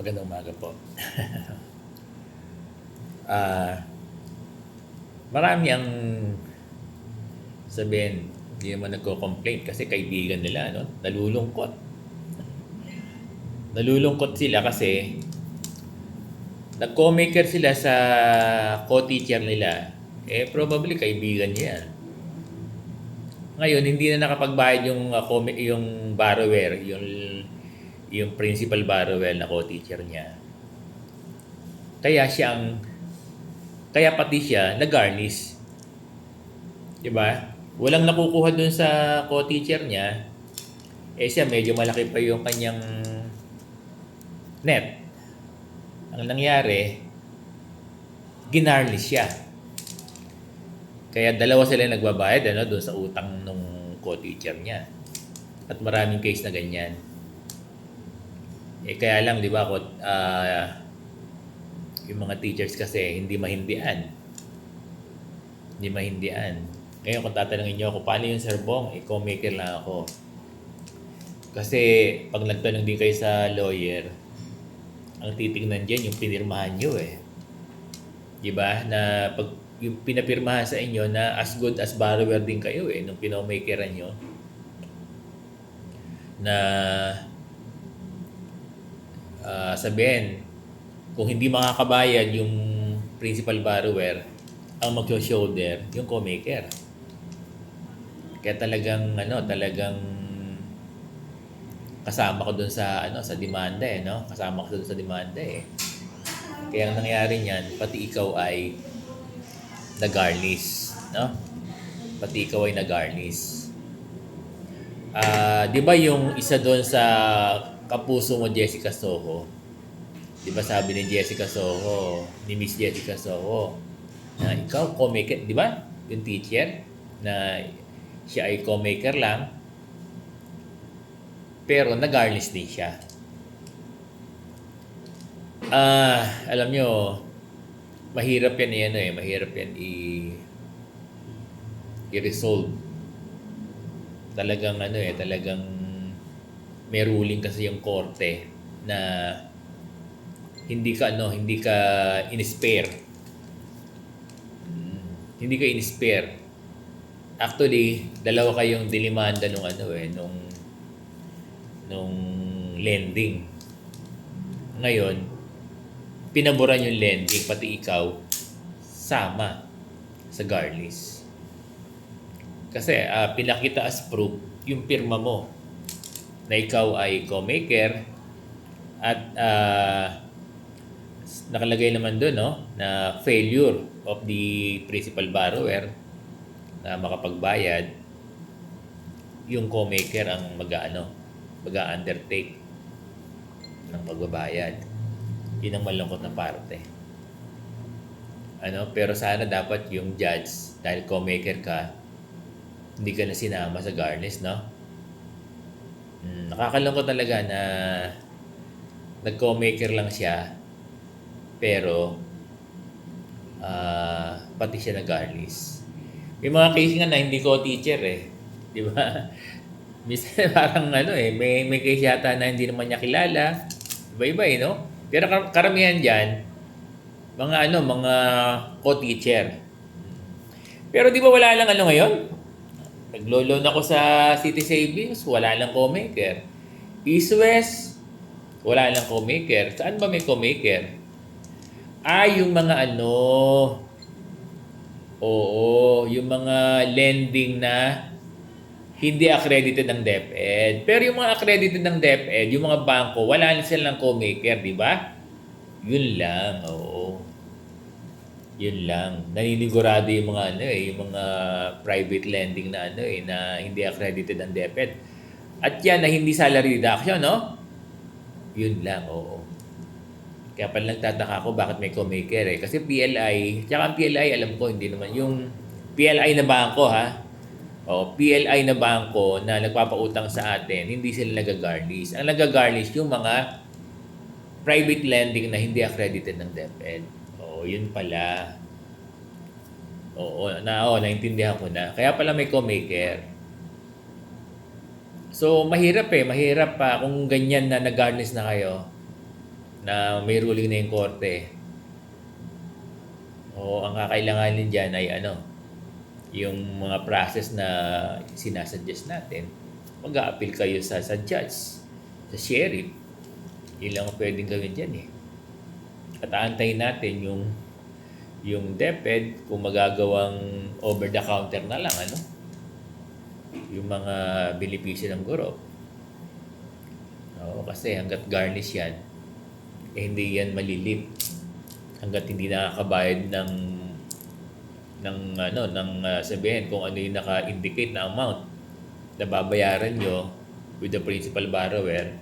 Magandang umaga po. Ah, Marami ang sabihin, hindi naman nagko-complain kasi kaibigan nila, no? Nalulungkot. Nalulungkot sila kasi nag-co-maker sila sa co-teacher nila. Probably kaibigan niya yan. Ngayon, hindi na nakapagbayad yung, yung borrower, yung principal borrower na co-teacher niya. Kaya kaya pati siya nag-garnish. 'Di ba? Walang nakukuha dun sa co-teacher niya. Siya medyo malaki pa yung kanyang net. Ang nangyari, ginarnish siya. Kaya dalawa sila nagbabayad doon sa utang nung co-teacher niya. At maraming case na ganyan. Kaya lang, 'di ba, yung mga teachers kasi hindi mahindian. Hindi mahindian. Ngayon kung tatanungin niyo ako, paano yung Sir Bong? Co-maker lang ako. Kasi pag nagtanong din kayo sa lawyer, ang titingnan diyan yung pinirmahan niyo Diba? Na pag yung pinapirmahan sa inyo na as good as borrower din kayo nung pino-makeran nyo. Na sabihin, kung hindi makakabayad yung principal borrower, ang mag-shoulder yung co-maker. Kaya talagang kasama ko dun sa sa demanda no? Kasama ko dun sa demanda Kaya ang nangyari niyan, pati ikaw ay nag-garnish, no? Pati ikaw ay nag-garnish. 'Di ba yung isa doon sa kapuso mo, Jessica Soho? 'Di ba sabi ni Jessica Soho, ni Miss Jessica Soho, na ikaw co-maker, 'di ba? Yung teacher na siya ay co-maker lang, pero nag-garnish din siya. Alam nyo, mahirap yan mahirap yan i-resolve. Talagang talagang may ruling kasi yung korte na hindi ka in-spare. Hindi ka in-spare. Actually, dalawa kayong dilimanda nung lending. Ngayon, pinaboran yung lending, pati ikaw, sama sa garnish. Kasi pinakita as proof yung pirma mo na ikaw ay co-maker at nakalagay naman doon na failure of the principal borrower na makapagbayad, yung co-maker ang mag-undertake ng pagbabayad. Yun ang malungkot na parte. Pero sana dapat yung judge, dahil co-maker ka, hindi ka na sinama sa garnish, no? Nakakalungkot talaga na nag-co-maker lang siya, pero pati siya nag-garnish. May mga case nga na hindi ko teacher di ba? Minsan parang may case yata na hindi naman niya kilala. Iba-iba no? Pero karamihan diyan mga co-teacher. Pero di ba wala lang ngayon? Naglo-loan ako sa City Savings, wala lang co-maker. East West, wala lang co-maker. Saan ba may co-maker? Yung mga yung mga lending na hindi accredited ng DepEd. Pero yung mga accredited ng DepEd, yung mga bangko, wala na silang co-maker, di ba? Yun lang, Yun lang. Naninigurado yung mga yung mga private lending na na hindi accredited ng DepEd. At yan na hindi salary deduction, no? Yun lang, Kaya pala nagtataka ako bakit may co-maker Kasi PLI, tsaka ang PLI alam ko hindi naman yung PLI na bangko PLI na bangko na nagpapautang sa atin, hindi sila nag-garnish. Ang nag-garnish yung mga private lending na hindi accredited ng DepEd. Yun pala. Naintindihan ko na. Kaya pala may co-maker. So, mahirap Mahirap pa kung ganyan na nag-garnish na kayo. na may ruling na yung korte. O ang kakailanganin dyan ay ano, yung mga process na sinasuggest natin, mag-a-appeal kayo sa judge, sa sheriff. Yun lang ang pwedeng gawin dyan eh. At aantayin natin yung DepEd kung magagawang over the counter na lang ano, yung mga benepisyo ng guro. Oo, kasi hanggat garnish yan, eh hindi yan malilip. Hanggat hindi nakakabayad ng sabihin kung ano yung naka-indicate na amount na babayaran nyo with the principal borrower,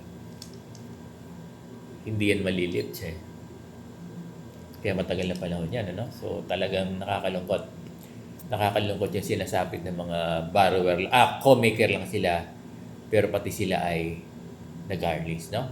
hindi yan malilip siya. Kaya matagal na panahon yan, ano? So talagang nakakalungkot. Nakakalungkot yung sinasapit ng mga borrower. Co-maker lang sila, pero pati sila ay nag-garnish, no?